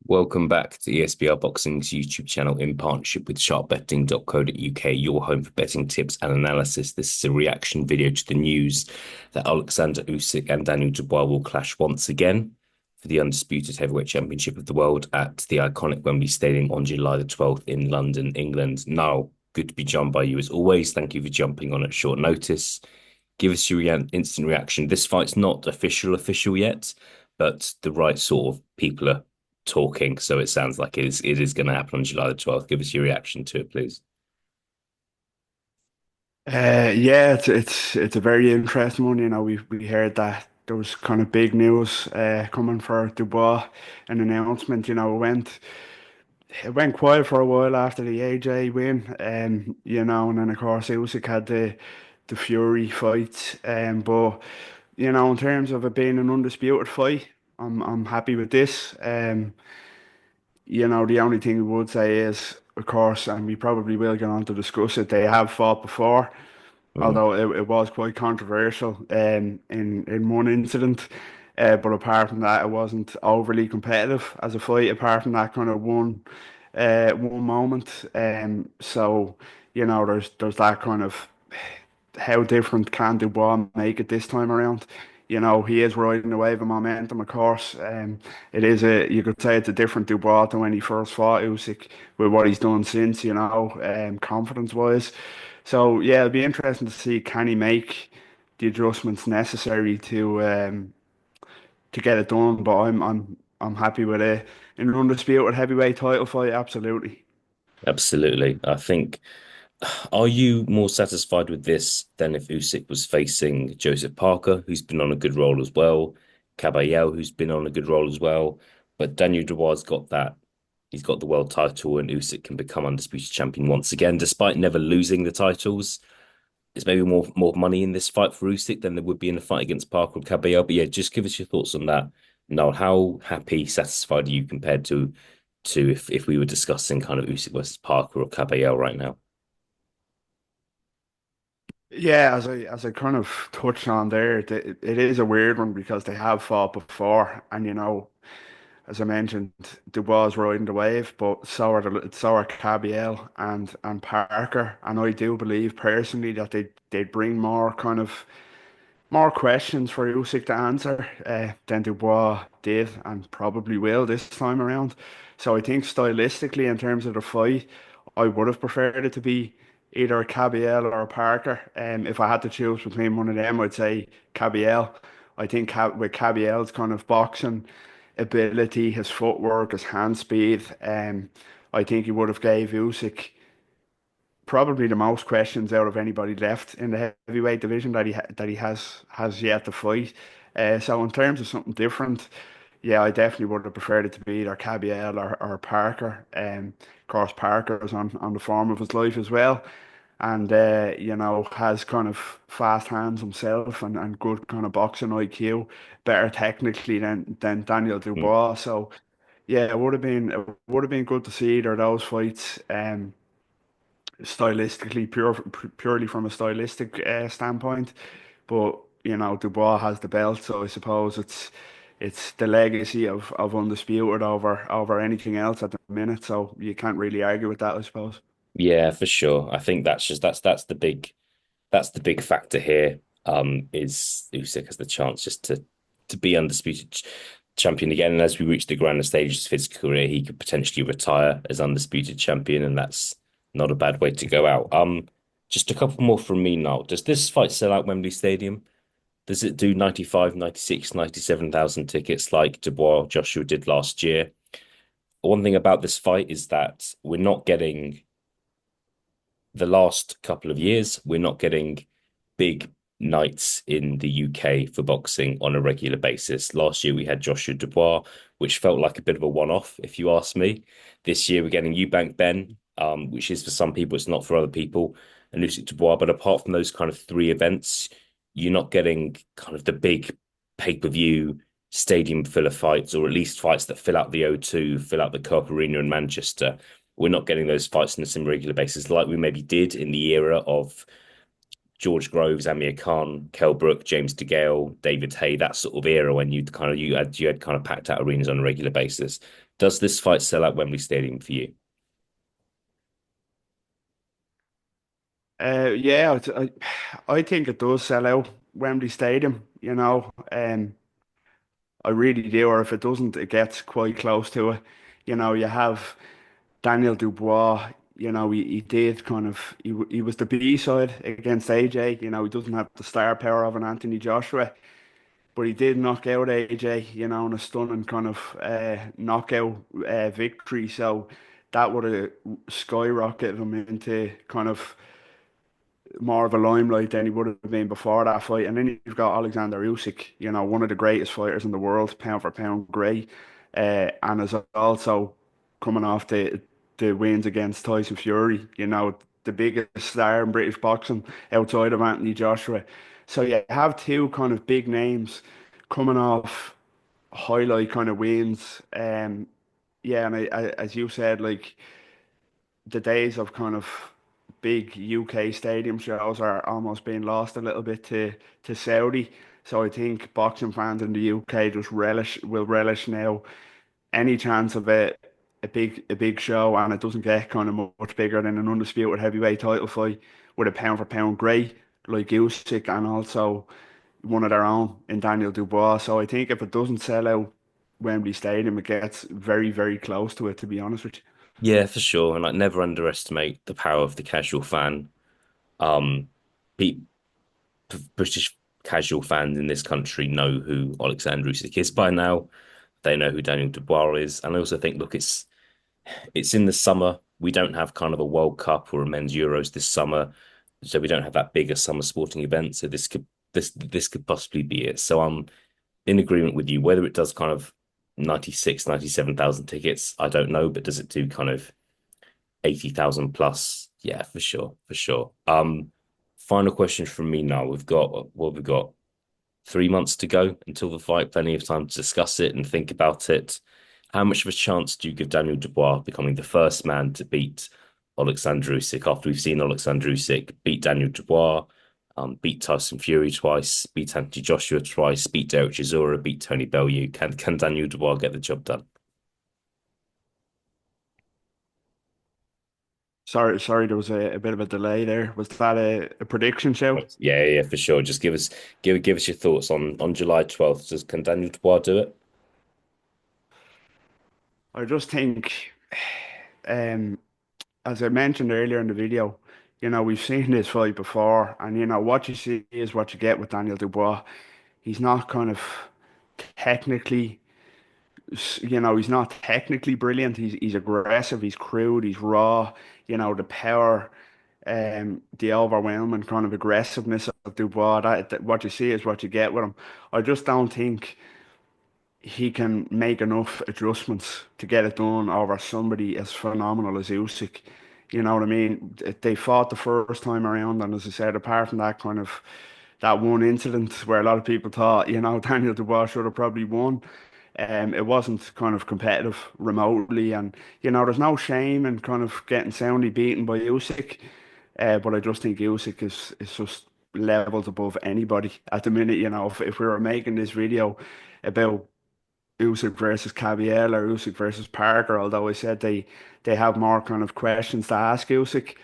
Welcome back to ESBR Boxing's YouTube channel in partnership with sharpbetting.co.uk, your home for betting tips and analysis. This is a reaction video to the news that Oleksandr Usyk and Daniel Dubois will clash once again for the undisputed heavyweight championship of the world at the iconic Wembley Stadium on July the 12th in London, England. Now, good to be joined by you as always. Thank you for jumping on at short notice. Give us your instant reaction. This fight's not official yet, but the right sort of people are talking, so it sounds like it is going to happen on July the 12th. Give us your reaction to it, please. Yeah, it's a very interesting one. We heard that there was kind of big news coming for Dubois, an announcement. It went quiet for a while after the AJ win, and then of course Usyk had the Fury fight. But in terms of it being an undisputed fight, I'm happy with this. The only thing we would say is, of course, and we probably will get on to discuss it. They have fought before, Mm. although it was quite controversial in one incident. But apart from that, it wasn't overly competitive as a fight. Apart from that kind of one moment, so there's that kind of how different can Dubois make it this time around. He is riding the wave of momentum, of course. You could say it's a different Dubois than when he first fought Usyk with what he's done since, confidence wise. So yeah, it'll be interesting to see can he make the adjustments necessary to get it done. But I'm happy with it. In an undisputed heavyweight title fight, absolutely. Absolutely. I think, are you more satisfied with this than if Usyk was facing Joseph Parker, who's been on a good roll as well, Caballel, who's been on a good roll as well, but Daniel Dubois got that. He's got the world title, and Usyk can become undisputed champion once again, despite never losing the titles. There's maybe more money in this fight for Usyk than there would be in a fight against Parker or Caballero. But yeah, just give us your thoughts on that. Noel, how happy, satisfied are you compared to if we were discussing kind of Usyk versus Parker or Caballero right now? Yeah, as I kind of touched on there, it is a weird one because they have fought before, and as I mentioned, Dubois riding the wave, but so are Cabiel and Parker, and I do believe personally that they'd bring more questions for Usyk to answer than Dubois did and probably will this time around. So I think stylistically, in terms of the fight, I would have preferred it to be either a Cabiel or a Parker. If I had to choose between one of them, I'd say Cabiel. I think with Cabiel's kind of boxing ability, his footwork, his hand speed, I think he would have gave Usyk probably the most questions out of anybody left in the heavyweight division that he has yet to fight. So in terms of something different, yeah, I definitely would have preferred it to be either Cabiel or Parker. Of course, Parker is on the form of his life as well, and has kind of fast hands himself and good kind of boxing IQ, better technically than Daniel Mm. Dubois. So yeah, it would have been good to see either of those fights. Stylistically, purely from a stylistic standpoint. But Dubois has the belt, so I suppose it's the legacy of undisputed over anything else at the minute. So you can't really argue with that, I suppose. Yeah, for sure. I think that's the big factor here. Is Usyk has the chance just to be undisputed champion again, and as we reach the grander stages of his career, he could potentially retire as undisputed champion, and that's not a bad way to go out. Just a couple more from me now. Does this fight sell out Wembley Stadium? Does it do 95, 96, 97,000 tickets like Dubois Joshua did last year? One thing about this fight is that we're not getting the last couple of years, we're not getting big nights in the UK for boxing on a regular basis. Last year we had Joshua Dubois, which felt like a bit of a one-off, if you ask me. This year we're getting Eubank Ben, which is for some people, it's not for other people, and Usyk Dubois. But apart from those kind of three events, you're not getting kind of the big pay-per-view stadium filler fights, or at least fights that fill out the O2, fill out the Co-op Arena in Manchester. We're not getting those fights on a semi regular basis like we maybe did in the era of George Groves, Amir Khan, Kell Brook, James DeGale, David Hay, that sort of era when you had kind of packed out arenas on a regular basis. Does this fight sell out Wembley Stadium for you? Yeah, I think it does sell out Wembley Stadium, I really do, or if it doesn't, it gets quite close to it. You have Daniel Dubois, he did kind of, he was the B side against AJ, he doesn't have the star power of an Anthony Joshua, but he did knock out AJ, in a stunning kind of knockout victory. So that would have skyrocketed him into kind of more of a limelight than he would have been before that fight. And then you've got Oleksandr Usyk, one of the greatest fighters in the world, pound for pound, great, and is also coming off the wins against Tyson Fury, the biggest star in British boxing outside of Anthony Joshua. So you have two kind of big names coming off highlight kind of wins. Yeah, and as you said, like the days of kind of big UK stadium shows are almost being lost a little bit to Saudi. So I think boxing fans in the UK just relish now any chance of a big show, and it doesn't get kind of much bigger than an undisputed heavyweight title fight with a pound for pound great like Usyk and also one of their own in Daniel Dubois. So I think if it doesn't sell out Wembley Stadium, it gets very, very close to it, to be honest with you. Yeah, for sure. And like never underestimate the power of the casual fan. Um, pe British casual fans in this country know who Alexander Usyk is by now. They know who Daniel Dubois is. And I also think, look, it's in the summer. We don't have kind of a World Cup or a men's Euros this summer, so we don't have that bigger summer sporting event. So this could possibly be it. So I'm in agreement with you. Whether it does kind of 96, 97,000 tickets, I don't know, but does it do kind of 80,000 plus? Yeah, for sure, for sure. Final question from me now. We've got 3 months to go until the fight, plenty of time to discuss it and think about it. How much of a chance do you give Daniel Dubois becoming the first man to beat Oleksandr Usyk after we've seen Oleksandr Usyk beat Daniel Dubois, beat Tyson Fury twice, beat Anthony Joshua twice, beat Derek Chisora, beat Tony Bellew? Can Daniel Dubois get the job done? Sorry, there was a bit of a delay there. Was that a prediction show? Yeah, yeah, for sure. Just give us your thoughts on July 12th. Can Daniel Dubois do it? I just think, um, as I mentioned earlier in the video, we've seen this fight before, and what you see is what you get with Daniel Dubois. He's not kind of technically, he's not technically brilliant. He's aggressive, he's crude, he's raw. The power, the overwhelming kind of aggressiveness of Dubois. That what you see is what you get with him. I just don't think he can make enough adjustments to get it done over somebody as phenomenal as Usyk. You know what I mean? They fought the first time around, and as I said, apart from that kind of that one incident where a lot of people thought, Daniel Dubois should have probably won. It wasn't kind of competitive remotely, and there's no shame in kind of getting soundly beaten by Usyk. But I just think Usyk is just levels above anybody at the minute. If we were making this video about Usyk versus Caviel or Usyk versus Parker, although I said they have more kind of questions to ask Usyk,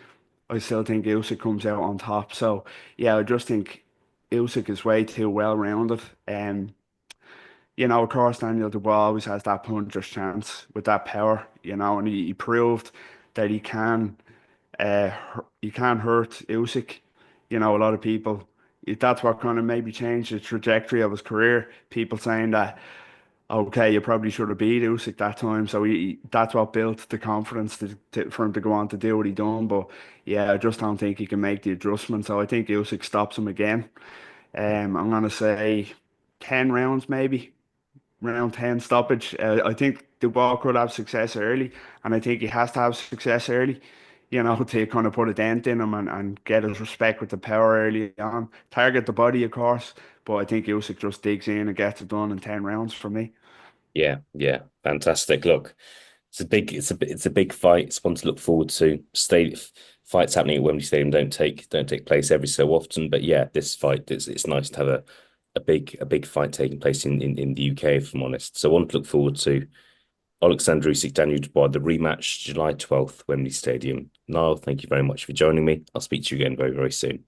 I still think Usyk comes out on top. So yeah, I just think Usyk is way too well rounded. Of course, Daniel Dubois always has that puncher's chance with that power, and he proved that he can hurt Usyk. A lot of people, that's what kind of maybe changed the trajectory of his career. People saying that, okay, you probably should have beat Usyk that time. So that's what built the confidence for him to go on to do what he done. But yeah, I just don't think he can make the adjustment. So I think Usyk stops him again. I'm gonna say 10 rounds maybe round 10 stoppage. I think Dubois could have success early, and I think he has to have success early, to kind of put a dent in him and get his respect with the power early on. Target the body, of course, but I think Usyk just digs in and gets it done in 10 rounds for me. Yeah, yeah, fantastic. Look, it's a big fight. It's one to look forward to. fights happening at Wembley Stadium don't take place every so often. But yeah, this fight it's nice to have a big fight taking place in the UK, if I'm honest. So I want to look forward to Oleksandr Usyk, Daniel Dubois, the rematch, July 12th, Wembley Stadium. Niall, thank you very much for joining me. I'll speak to you again very, very soon.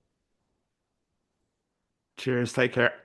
Cheers, take care.